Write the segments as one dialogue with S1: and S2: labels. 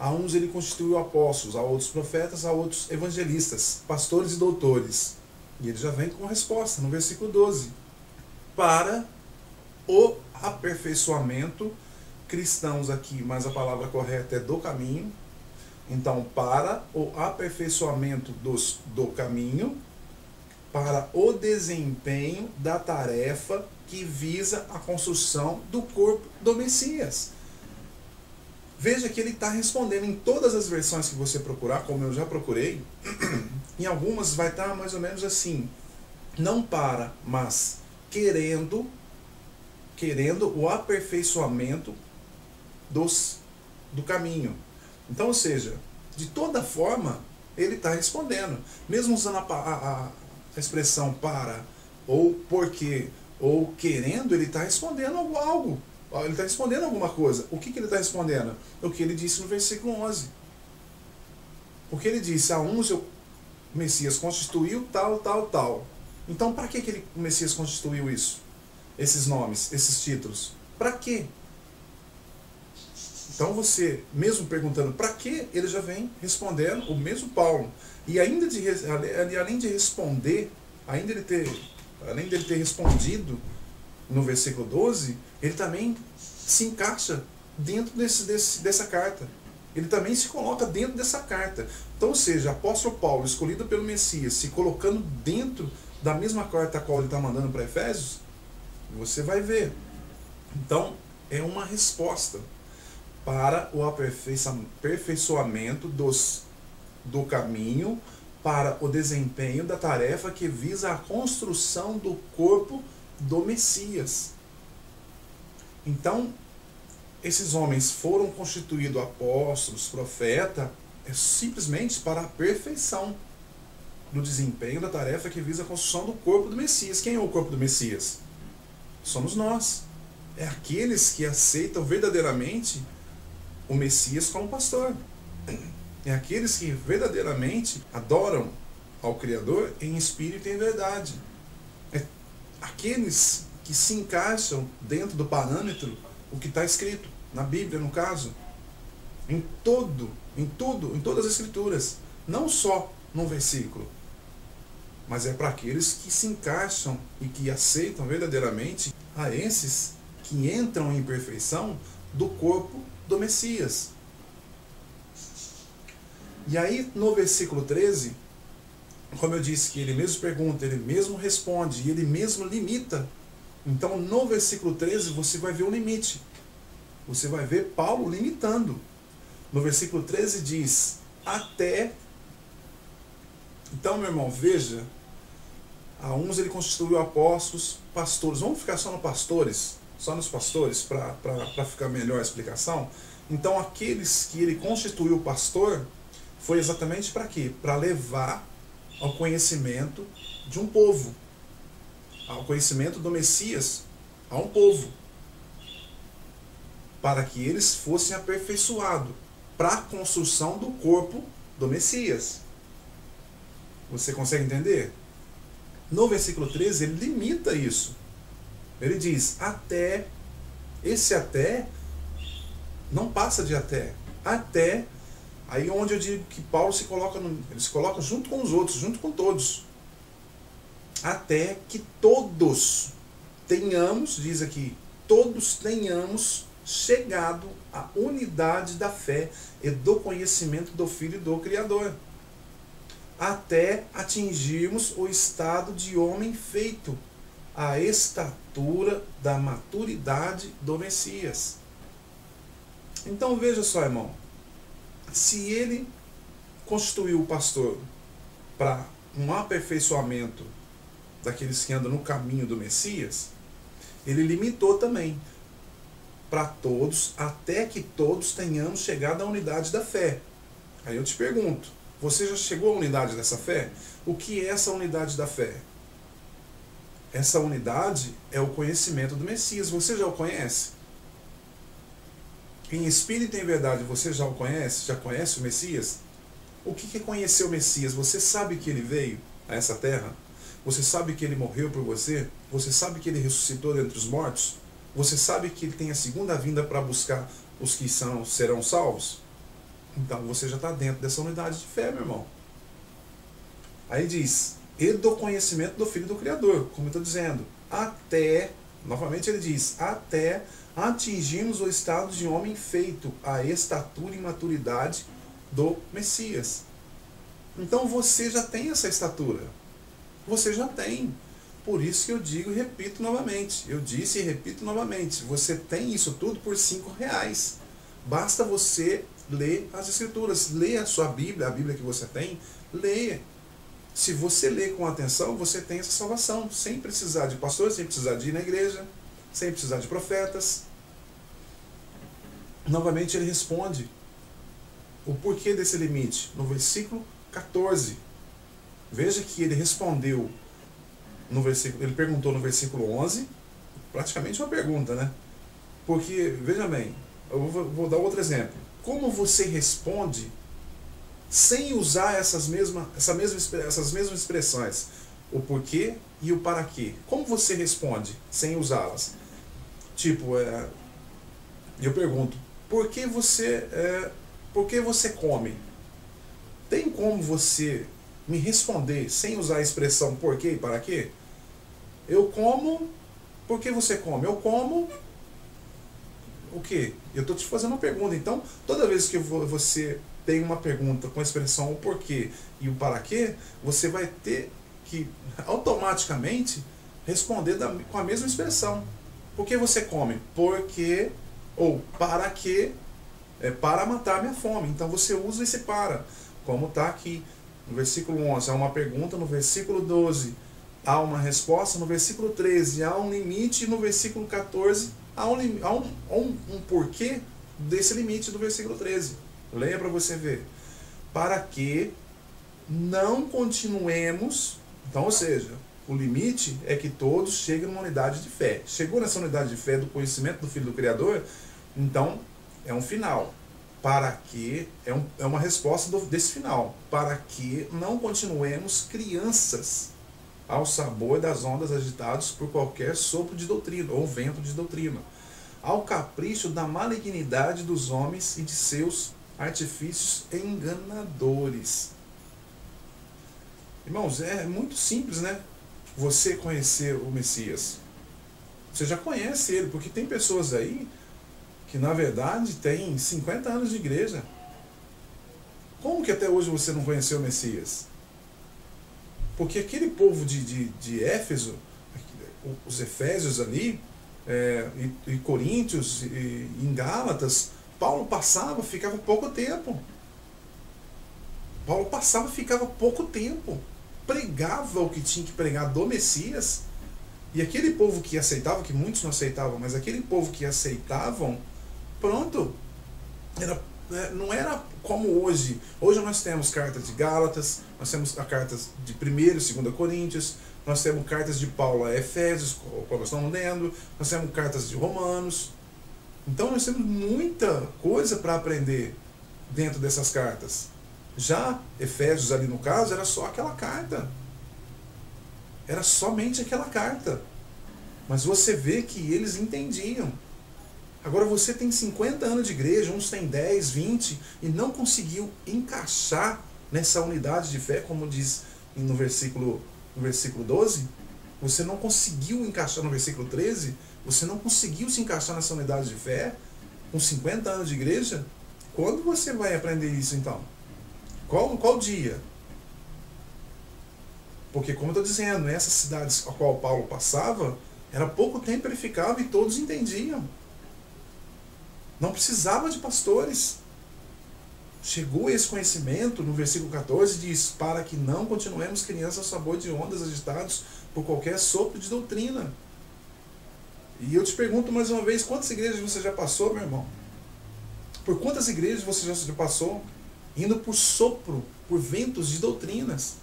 S1: A uns ele constituiu apóstolos, a outros profetas, a outros evangelistas, pastores e doutores. E ele já vem com a resposta no versículo 12. Para o aperfeiçoamento, cristãos aqui, mas a palavra correta é do caminho. Então, para o aperfeiçoamento do caminho, para o desempenho da tarefa que visa a construção do corpo do Messias. Veja que ele está respondendo em todas as versões que você procurar, como eu já procurei. Em algumas vai estar mais ou menos assim: não para, mas querendo o aperfeiçoamento do caminho. Então, ou seja, de toda forma, ele está respondendo. Mesmo usando a expressão para, ou porque, ou querendo, ele está respondendo algo. Ele está respondendo alguma coisa. O que ele está respondendo? O que ele disse no versículo 11. Porque ele disse: a uns o Messias constituiu tal. Então, para que o Messias constituiu isso? Esses nomes, esses títulos. Para quê? Então você, mesmo perguntando para quê, ele já vem respondendo, o mesmo Paulo. E ainda além de responder, além dele ter respondido no versículo 12, ele também se encaixa dentro dessa carta. Ele também se coloca dentro dessa carta. Então, ou seja, apóstolo Paulo, escolhido pelo Messias, se colocando dentro da mesma carta a qual ele está mandando para Efésios, você vai ver. Então, é uma resposta para o aperfeiçoamento do caminho, para o desempenho da tarefa que visa a construção do corpo do Messias. Então, esses homens foram constituídos apóstolos, profeta, simplesmente para a perfeição do desempenho da tarefa que visa a construção do corpo do Messias. Quem é o corpo do Messias? Somos nós. É aqueles que aceitam verdadeiramente o Messias como pastor. É aqueles que verdadeiramente adoram ao Criador em espírito e em verdade. É aqueles que se encaixam dentro do parâmetro, o que está escrito na Bíblia, no caso, em todas as Escrituras, não só num versículo, mas é para aqueles que se encaixam e que aceitam verdadeiramente a esses que entram em perfeição do corpo do Messias. E aí no versículo 13, como eu disse, que ele mesmo pergunta, ele mesmo responde, e ele mesmo limita. Então no versículo 13 você vai ver o limite. Você vai ver Paulo limitando. No versículo 13 diz, até... Então, meu irmão, veja, a uns ele constituiu apóstolos, pastores. Vamos ficar só no pastores, só nos pastores, para ficar melhor a explicação. Então, aqueles que ele constituiu pastor, foi exatamente para quê? Para levar ao conhecimento de um povo, ao conhecimento do Messias, a um povo, para que eles fossem aperfeiçoados para a construção do corpo do Messias. Você consegue entender? No versículo 13, ele limita isso. Ele diz, até, esse até, não passa de até. Até, aí onde eu digo que Paulo ele se coloca junto com os outros, junto com todos. Até que todos tenhamos, diz aqui, todos tenhamos chegado à unidade da fé e do conhecimento do Filho e do Criador, até atingirmos o estado de homem feito, a estatura da maturidade do Messias. Então veja só, irmão, se ele constituiu o pastor para um aperfeiçoamento daqueles que andam no caminho do Messias, ele limitou também para todos, até que todos tenhamos chegado à unidade da fé. Aí eu te pergunto, você já chegou à unidade dessa fé? O que é essa unidade da fé? Essa unidade é o conhecimento do Messias. Você já o conhece? Em espírito e em verdade, você já o conhece? Já conhece o Messias? O que é conhecer o Messias? Você sabe que ele veio a essa terra? Você sabe que ele morreu por você? Você sabe que ele ressuscitou dentre os mortos? Você sabe que ele tem a segunda vinda para buscar os que serão salvos? Então você já está dentro dessa unidade de fé, meu irmão. Aí diz, e do conhecimento do Filho do Criador, como eu estou dizendo, até, novamente ele diz, até atingirmos o estado de homem feito, a estatura e maturidade do Messias. Então você já tem essa estatura. Você já tem. Por isso que eu digo e repito novamente. Eu disse e repito novamente. Você tem isso tudo por R$5. Basta você ler as Escrituras. Leia a sua Bíblia, a Bíblia que você tem. Leia. Se você ler com atenção, você tem essa salvação. Sem precisar de pastor, sem precisar de ir na igreja, sem precisar de profetas. Novamente ele responde o porquê desse limite. No versículo 14. Veja que ele respondeu no versículo, ele perguntou no versículo 11, praticamente uma pergunta, né? Porque, veja bem, eu vou dar outro exemplo. Como você responde sem usar essas mesmas expressões? O porquê e o para quê. Como você responde sem usá-las? Tipo, eu pergunto, por que você come? Tem como você me responder sem usar a expressão porquê e para quê? Eu como, por que você come? Eu como o quê? Eu estou te fazendo uma pergunta. Então, toda vez que você tem uma pergunta com a expressão o porquê e o para quê, você vai ter que automaticamente responder com a mesma expressão. Por que você come? Porque, ou para quê? É para matar minha fome. Então você usa esse para. Como está aqui no versículo 11, há uma pergunta, no versículo 12 há uma resposta, no versículo 13 há um limite, e no versículo 14 há um porquê desse limite do versículo 13. Leia para você ver. Para que não continuemos, então, ou seja, o limite é que todos cheguem numa unidade de fé. Chegou nessa unidade de fé do conhecimento do Filho do Criador, então é um final. Para que, é uma resposta desse final. Para que não continuemos crianças ao sabor das ondas agitadas por qualquer sopro de doutrina, ou vento de doutrina, ao capricho da malignidade dos homens e de seus artifícios enganadores. Irmãos, é muito simples, né? Você conhecer o Messias. Você já conhece ele, porque tem pessoas aí que na verdade tem 50 anos de igreja. Como que até hoje você não conheceu o Messias? Porque aquele povo de Éfeso, os Efésios ali, e Coríntios, e em Gálatas, Paulo passava, ficava pouco tempo. Paulo passava, ficava pouco tempo. Pregava o que tinha que pregar do Messias. E aquele povo que aceitava, que muitos não aceitavam, mas aquele povo que aceitavam, pronto, não era como hoje. Hoje nós temos cartas de Gálatas, nós temos cartas de 1º e 2º Coríntios, nós temos cartas de Paulo a Efésios, como nós estamos lendo, nós temos cartas de Romanos. Então nós temos muita coisa para aprender dentro dessas cartas. Já Efésios ali no caso era só aquela carta. Era somente aquela carta. Mas você vê que eles entendiam. Agora você tem 50 anos de igreja, uns têm 10, 20, e não conseguiu encaixar nessa unidade de fé, como diz no versículo 12. Você não conseguiu encaixar no versículo 13. Você não conseguiu se encaixar nessa unidade de fé com 50 anos de igreja. Quando você vai aprender isso então? Qual dia? Porque, como eu estou dizendo, nessas cidades a qual Paulo passava, era pouco tempo ele ficava e todos entendiam. Não precisava de pastores. Chegou esse conhecimento no versículo 14, diz, para que não continuemos crianças ao sabor de ondas agitados por qualquer sopro de doutrina. E eu te pergunto mais uma vez, quantas igrejas você já passou, meu irmão? Por quantas igrejas você já passou? Indo por sopro, por ventos de doutrinas.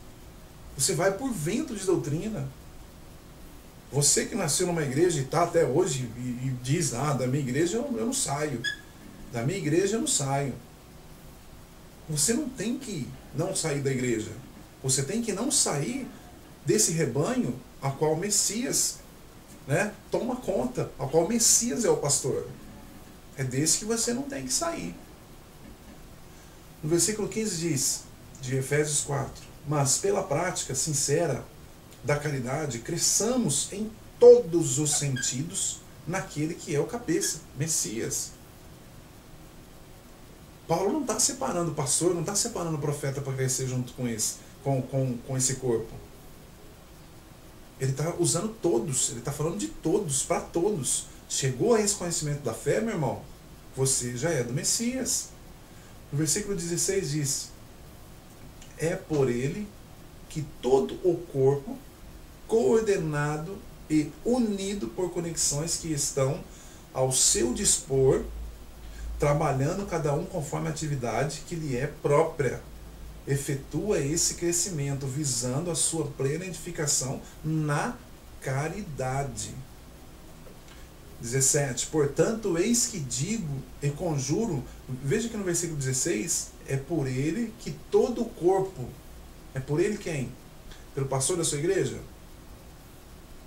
S1: Você vai por vento de doutrina. Você que nasceu numa igreja e está até hoje e diz, da minha igreja eu não saio. Da minha igreja eu não saio. Você não tem que não sair da igreja. Você tem que não sair desse rebanho a qual o Messias, toma conta, a qual o Messias é o pastor. É desse que você não tem que sair. No versículo 15 diz, de Efésios 4, mas pela prática sincera da caridade, cresçamos em todos os sentidos naquele que é o cabeça, Messias. Paulo não está separando o pastor, não está separando o profeta para crescer junto com esse corpo. Ele está usando todos, ele está falando de todos, para todos. Chegou a esse conhecimento da fé, meu irmão, você já é do Messias. No versículo 16 diz, é por ele que todo o corpo, coordenado e unido por conexões que estão ao seu dispor, trabalhando cada um conforme a atividade que lhe é própria, efetua esse crescimento, visando a sua plena edificação na caridade. 17. Portanto, eis que digo e conjuro, veja que no versículo 16, é por ele que todo o corpo, é por ele quem? Pelo pastor da sua igreja?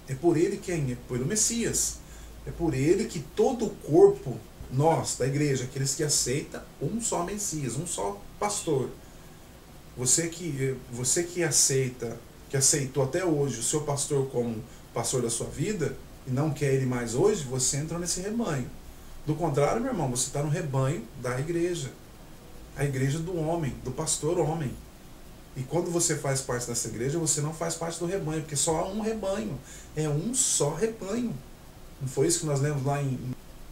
S1: É por ele quem? É pelo Messias. É por ele que todo o corpo, nós, da igreja, aqueles que aceitam um só Messias, um só pastor. Você que aceita, que aceitou até hoje o seu pastor como pastor da sua vida, e não quer ele mais hoje, você entra nesse rebanho. Do contrário, meu irmão, você está no rebanho da igreja. A igreja do homem, do pastor homem. E quando você faz parte dessa igreja, você não faz parte do rebanho, porque só há um rebanho. É um só rebanho. Não foi isso que nós lemos lá em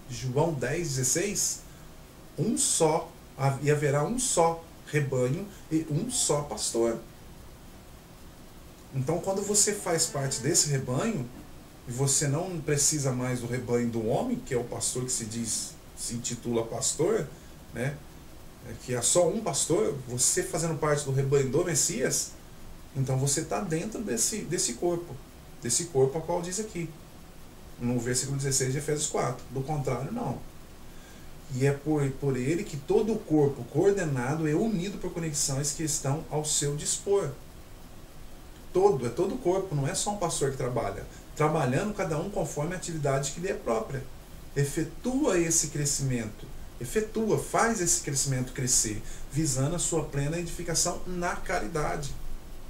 S1: João 10, 16? Um só, e haverá um só rebanho e um só pastor. Então, quando você faz parte desse rebanho, e você não precisa mais do rebanho do homem, que é o pastor que se intitula pastor, né? Que é só um pastor, você fazendo parte do rebanho do Messias, então você está dentro desse corpo a qual diz aqui, no versículo 16 de Efésios 4. Do contrário, não. E é por ele que todo o corpo coordenado é unido por conexões que estão ao seu dispor. É todo o corpo, não é só um pastor que trabalha. Trabalhando cada um conforme a atividade que lhe é própria. Efetua esse crescimento. Faz esse crescimento crescer, visando a sua plena edificação na caridade.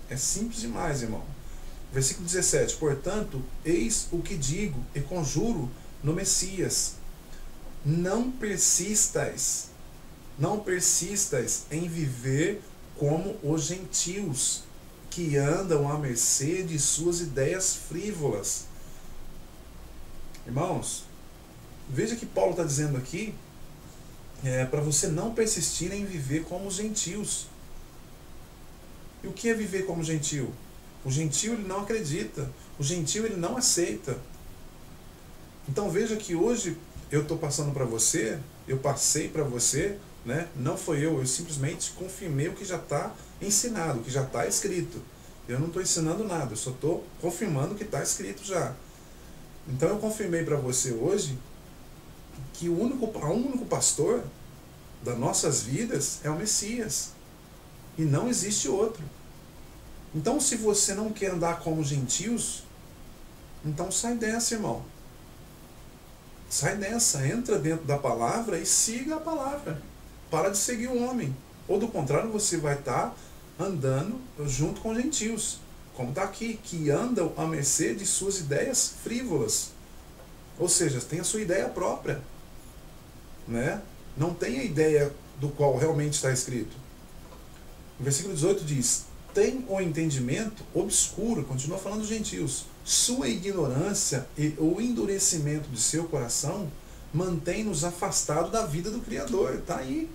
S1: É simples demais, irmão. Versículo 17. Portanto, eis o que digo e conjuro no Messias. Não persistais em viver como os gentios, que andam à mercê de suas ideias frívolas. Irmãos, veja que Paulo está dizendo aqui, para você não persistir em viver como os gentios. E o que é viver como gentio? O gentio ele não acredita, o gentio ele não aceita. Então veja que hoje eu estou passando para você, eu passei para você, né? Não foi eu simplesmente confirmei o que já está ensinado, o que já está escrito. Eu não estou ensinando nada, eu só estou confirmando o que está escrito já. Então eu confirmei para você hoje que o único pastor das nossas vidas é o Messias. E não existe outro. Então se você não quer andar como gentios, então sai dessa, irmão. Sai dessa, entra dentro da palavra e siga a palavra. Para de seguir o homem. Ou do contrário, você vai estar andando junto com gentios. Como está aqui, que andam à mercê de suas ideias frívolas. Ou seja, tem a sua ideia própria. Né? Não tem a ideia do qual realmente está escrito. O versículo 18 diz, tem o entendimento obscuro, continua falando dos gentios, sua ignorância e o endurecimento de seu coração mantém-nos afastados da vida do Criador. Está aí.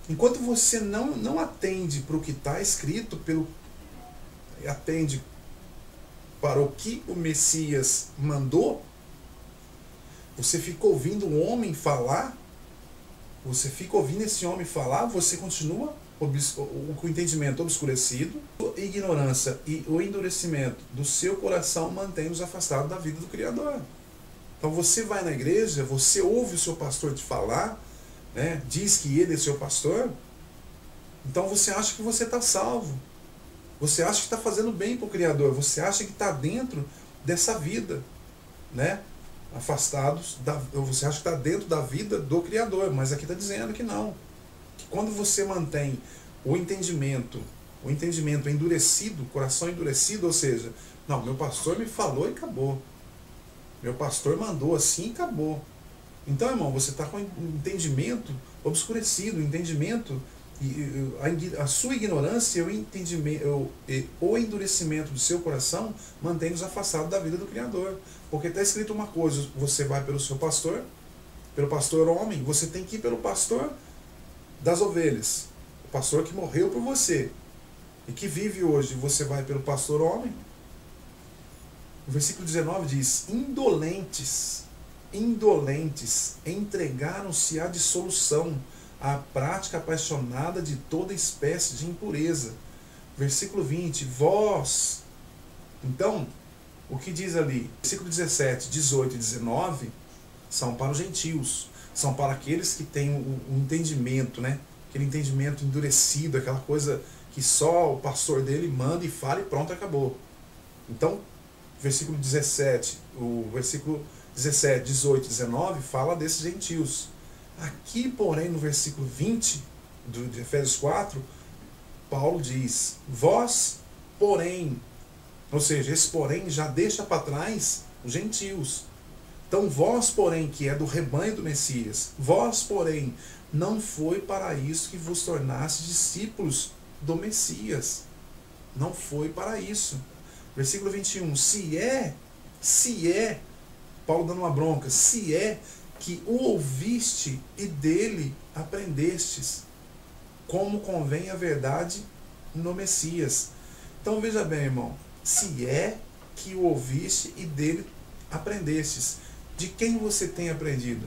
S1: Enquanto você não atende para o que está escrito, atende para o que o Messias mandou, você fica ouvindo um homem falar, você fica ouvindo esse homem falar, você continua com o entendimento obscurecido, a ignorância e o endurecimento do seu coração mantém-nos afastados da vida do Criador. Então você vai na igreja, você ouve o seu pastor te falar, né, diz que ele é seu pastor, então você acha que você está salvo, você acha que está fazendo bem para o Criador, você acha que está dentro dessa vida, né? Afastados, você acha que está dentro da vida do Criador, mas aqui está dizendo que não. que quando você mantém o entendimento endurecido, o coração endurecido, ou seja, não, meu pastor me falou e acabou. Meu pastor mandou assim e acabou. Então, irmão, você está com o entendimento obscurecido, o entendimento, a sua ignorância, o endurecimento do seu coração mantém-nos afastados da vida do Criador. Porque está escrito uma coisa, você vai pelo seu pastor, pelo pastor homem, você tem que ir pelo pastor das ovelhas, o pastor que morreu por você e que vive hoje. Você vai pelo pastor homem. O versículo 19 diz: indolentes entregaram-se à dissolução, à prática apaixonada de toda espécie de impureza. Versículo 20, vós. Então, o que diz ali? Versículo 17, 18 e 19 são para os gentios, são para aqueles que têm o entendimento, né? Aquele entendimento endurecido, aquela coisa que só o pastor dele manda e fala e pronto, acabou. Então, versículo 17, o versículo 17, 18 e 19 fala desses gentios. Aqui, porém, no versículo 20 de Efésios 4, Paulo diz: vós, porém, ou seja, esse porém já deixa para trás os gentios. Então, vós, porém, que é do rebanho do Messias, vós, porém, não foi para isso que vos tornasse discípulos do Messias. Não foi para isso. Versículo 21, se é, Paulo dando uma bronca, se é que o ouviste e dele aprendestes, como convém a verdade no Messias. Então veja bem, irmão, se é que o ouviste e dele aprendestes, de quem você tem aprendido?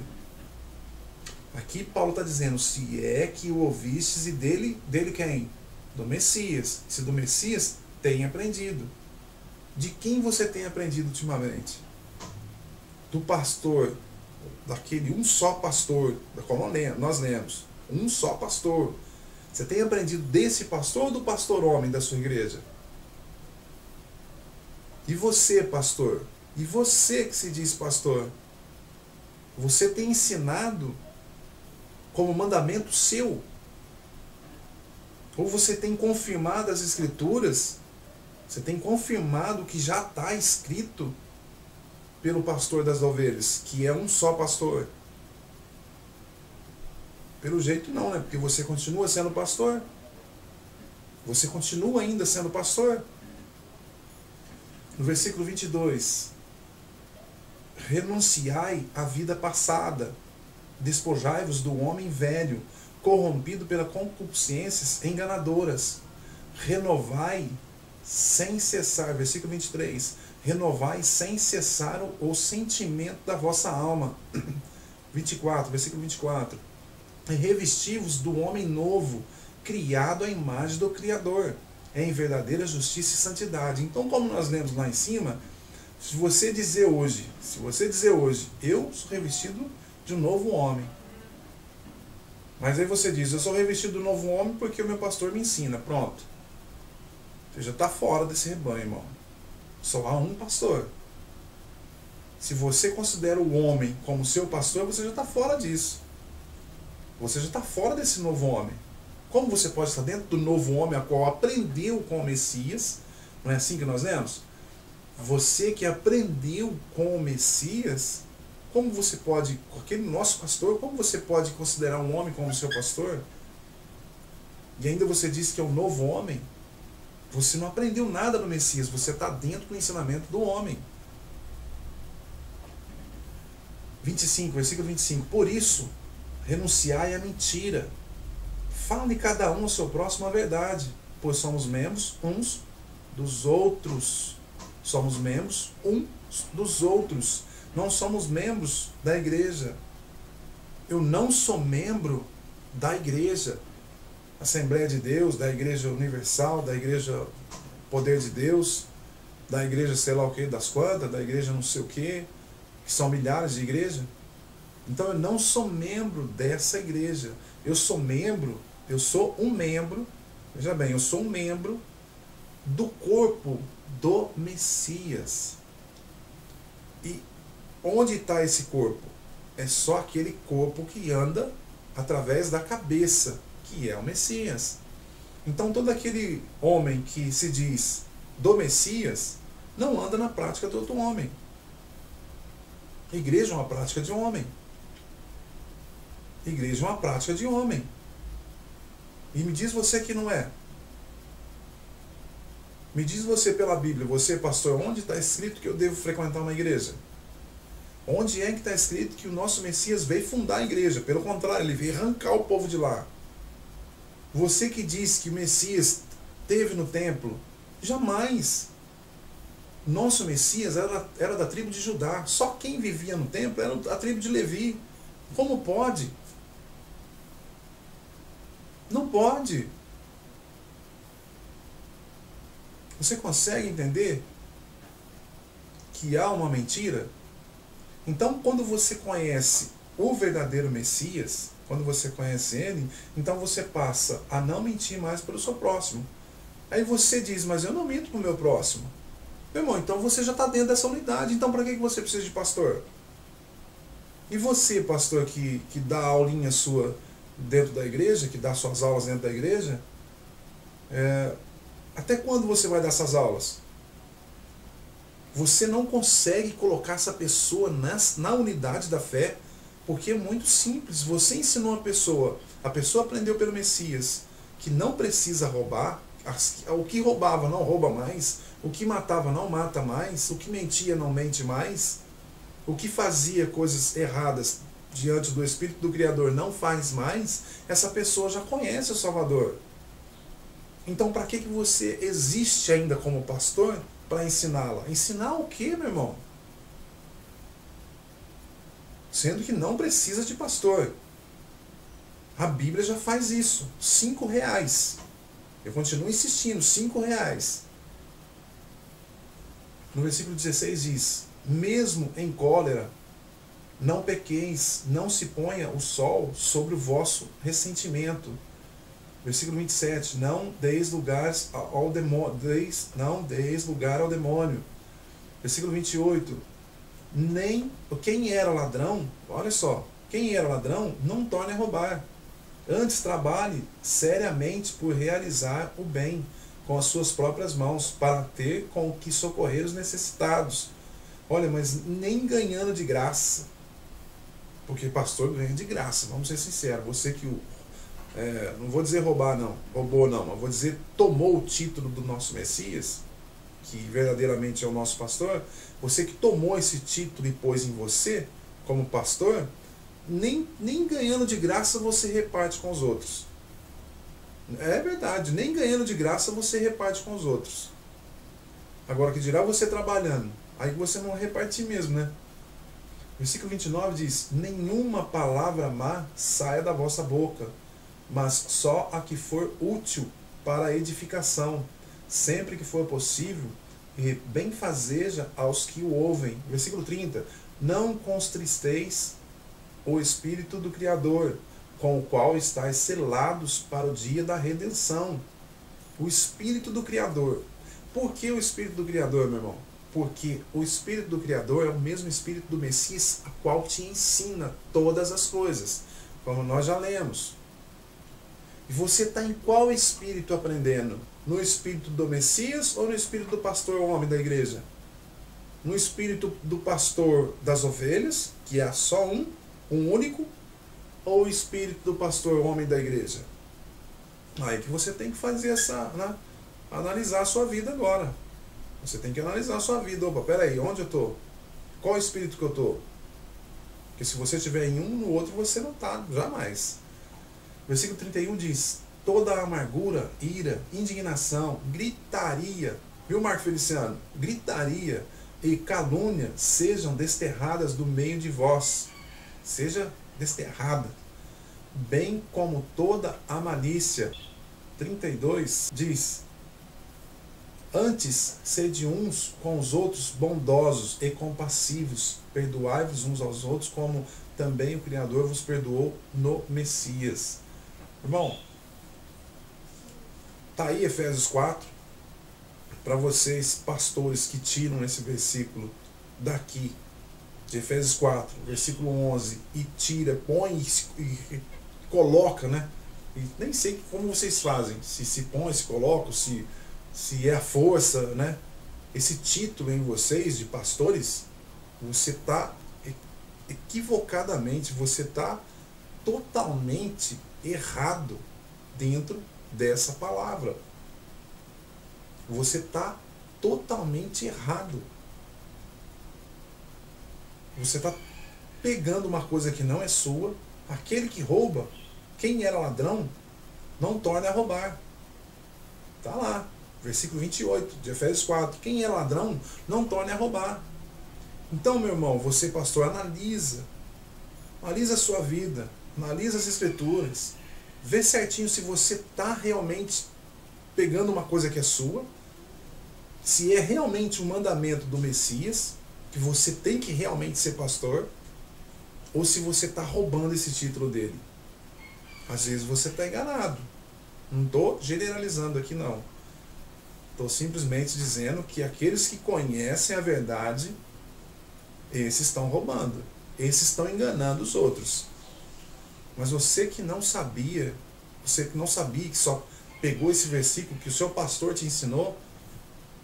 S1: Aqui Paulo está dizendo, se é que o ouvistes e dele quem? Do Messias. Se do Messias, tem aprendido. De quem você tem aprendido ultimamente? Do pastor, daquele um só pastor, da qual nós lemos, um só pastor. Você tem aprendido desse pastor ou do pastor homem da sua igreja? E você, pastor? E você que se diz pastor? Você tem ensinado como mandamento seu? Ou você tem confirmado as Escrituras? Você tem confirmado o que já está escrito pelo pastor das ovelhas, que é um só pastor? Pelo jeito não, né? Porque você continua sendo pastor. Você continua ainda sendo pastor. No versículo 22, renunciai à vida passada, despojai-vos do homem velho, corrompido pelas concupiscências enganadoras. Renovai sem cessar, versículo 23, renovai sem cessar o sentimento da vossa alma. 24, versículo 24, revesti-vos do homem novo, criado à imagem do Criador, em verdadeira justiça e santidade. Então, como nós lemos lá em cima, se você dizer hoje, eu sou revestido de um novo homem. Mas aí você diz, eu sou revestido de um novo homem porque o meu pastor me ensina. Pronto. Você já está fora desse rebanho, irmão. Só há um pastor. Se você considera o homem como seu pastor, você já está fora disso. Você já está fora desse novo homem. Como você pode estar dentro do novo homem a qual aprendeu com o Messias? Não é assim que nós lemos? Você que aprendeu com o Messias, como você pode, com aquele nosso pastor, como você pode considerar um homem como seu pastor? E ainda você diz que é um novo homem? Você não aprendeu nada do Messias, você está dentro do ensinamento do homem. 25, versículo 25. Por isso, renunciai à mentira. Fale cada um ao seu próximo a verdade, pois somos membros uns dos outros. Somos membros uns dos outros. Não somos membros da igreja. Eu não sou membro da igreja Assembleia de Deus, da Igreja Universal, da Igreja Poder de Deus, da Igreja sei lá o que, das quantas, da Igreja não sei o que são milhares de igrejas. Então eu não sou membro dessa igreja. Eu sou um membro, veja bem, eu sou um membro do corpo do Messias. E onde está esse corpo? É só aquele corpo que anda através da cabeça, que é o Messias. Então todo aquele homem que se diz do Messias não anda na prática do outro homem. A igreja é uma prática de homem. A igreja é uma prática de homem. E me diz você que não é. Me diz você pela Bíblia, você pastor, onde está escrito que eu devo frequentar uma igreja? Onde é que está escrito que o nosso Messias veio fundar a igreja? Pelo contrário, ele veio arrancar o povo de lá. Você que diz que o Messias esteve no templo, jamais. Nosso Messias era da tribo de Judá. Só quem vivia no templo era a tribo de Levi. Como pode? Não pode. Você consegue entender que há uma mentira? Então, quando você conhece o verdadeiro Messias, quando você conhece ele, então você passa a não mentir mais pelo seu próximo. Aí você diz, mas eu não minto para o meu próximo. Meu irmão, então você já está dentro dessa unidade. Então, para que você precisa de pastor? E você, pastor, que dá a aulinha sua dentro da igreja, que dá suas aulas dentro da igreja, até quando você vai dar essas aulas? Você não consegue colocar essa pessoa na unidade da fé, porque é muito simples. Você ensinou a pessoa aprendeu pelo Messias, que não precisa roubar, o que roubava não rouba mais, o que matava não mata mais, o que mentia não mente mais, o que fazia coisas erradas diante do Espírito do Criador não faz mais. Essa pessoa já conhece o Salvador. Então, para que você existe ainda como pastor? Para ensiná-la. Ensinar o quê, meu irmão? Sendo que não precisa de pastor. A Bíblia já faz isso. R$5. Eu continuo insistindo, R$5. No versículo 16 diz: mesmo em cólera, não pequeis, não se ponha o sol sobre o vosso ressentimento. Versículo 27, não deis lugar ao demônio. Não deis lugar ao demônio. Versículo 28, quem era ladrão, olha só, quem era ladrão, não torne a roubar. Antes trabalhe seriamente por realizar o bem com as suas próprias mãos, para ter com o que socorrer os necessitados. Olha, mas nem ganhando de graça, porque pastor ganha de graça, vamos ser sinceros. Você que não vou dizer roubou não, mas vou dizer tomou o título do nosso Messias, que verdadeiramente é o nosso pastor. Você que tomou esse título e pôs em você como pastor, nem ganhando de graça você reparte com os outros. É verdade, nem ganhando de graça você reparte com os outros. Agora, que dirá você trabalhando, aí você não reparte mesmo, né? Versículo 29 diz: nenhuma palavra má saia da vossa boca, mas só a que for útil para a edificação, sempre que for possível, e benfazeja aos que o ouvem. Versículo 30, não contristeis o Espírito do Criador, com o qual estáis selados para o dia da redenção. O Espírito do Criador. Por que o Espírito do Criador, meu irmão? Porque o Espírito do Criador é o mesmo Espírito do Messias, a qual te ensina todas as coisas, como nós já lemos. E você está em qual Espírito aprendendo? No Espírito do Messias ou no Espírito do pastor homem da igreja? No Espírito do pastor das ovelhas, que é só um único, ou o Espírito do pastor homem da igreja? Aí que você tem que fazer analisar a sua vida agora. Você tem que analisar a sua vida. Opa, peraí, onde eu estou? Qual Espírito que eu estou? Porque se você estiver em um, no outro você não está, jamais. Versículo 31 diz: toda amargura, ira, indignação, gritaria, viu, Marco Feliciano? Gritaria e calúnia sejam desterradas do meio de vós. Seja desterrada, bem como toda a malícia. 32 diz: antes, sede uns com os outros bondosos e compassivos, perdoai-vos uns aos outros, como também o Criador vos perdoou no Messias. Irmão, tá aí Efésios 4, para vocês pastores que tiram esse versículo daqui, de Efésios 4, versículo 11, e tira, põe e coloca, né, E nem sei como vocês fazem, se põe, se colocam, se é a força, né? Esse título em vocês de pastores, você está equivocadamente, você está totalmente errado dentro dessa palavra. Você está totalmente errado. Você está pegando uma coisa que não é sua. Aquele que rouba, quem era ladrão, não torna a roubar. Está lá, versículo 28 de Efésios 4. Quem é ladrão, não torne a roubar. Então, meu irmão, você, pastor, analisa a sua vida, analisa as escrituras, vê certinho se você está realmente pegando uma coisa que é sua, se é realmente um mandamento do Messias, que você tem que realmente ser pastor, ou se você está roubando esse título dele. Às vezes você está enganado. Não estou generalizando aqui, não. Estou simplesmente dizendo que aqueles que conhecem a verdade, esses estão roubando. Esses estão enganando os outros. Mas você que não sabia, que só pegou esse versículo que o seu pastor te ensinou,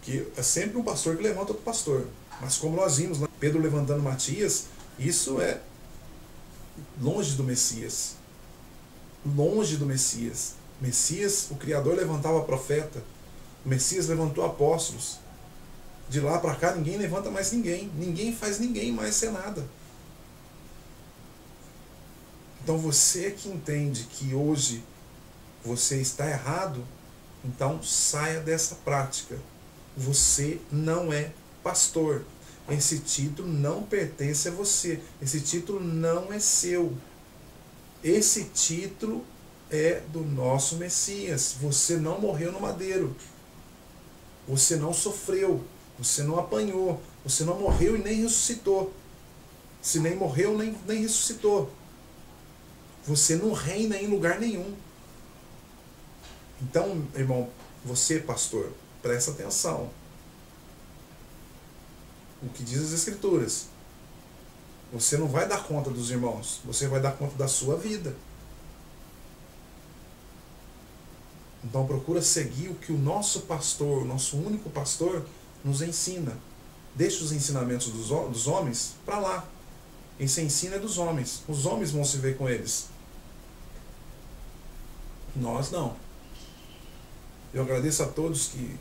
S1: que é sempre um pastor que levanta outro pastor. Mas como nós vimos lá, Pedro levantando Matias, isso é longe do Messias. Longe do Messias. Messias, o Criador levantava profeta. O Messias levantou apóstolos. De lá para cá ninguém levanta mais ninguém. Ninguém faz ninguém mais ser nada. Então você que entende que hoje você está errado, então saia dessa prática. Você não é pastor. Esse título não pertence a você. Esse título não é seu. Esse título é do nosso Messias. Você não morreu no madeiro. Você não sofreu. Você não apanhou. Você não morreu e nem ressuscitou. Se nem morreu, nem ressuscitou. Você não reina em lugar nenhum. Então, irmão, você, pastor, presta atenção. O que diz as Escrituras. Você não vai dar conta dos irmãos. Você vai dar conta da sua vida. Então procura seguir o que o nosso pastor, o nosso único pastor, nos ensina. Deixa os ensinamentos dos homens para lá. Esse ensino é dos homens. Os homens vão se ver com eles. Nós não. Eu agradeço a todos que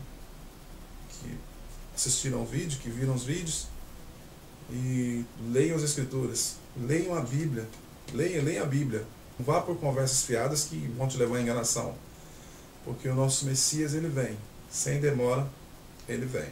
S1: assistiram ao vídeo, que viram os vídeos. E leiam as Escrituras. Leiam a Bíblia. Leiam a Bíblia. Não vá por conversas fiadas que vão te levar à enganação. Porque o nosso Messias, ele vem. Sem demora, ele vem.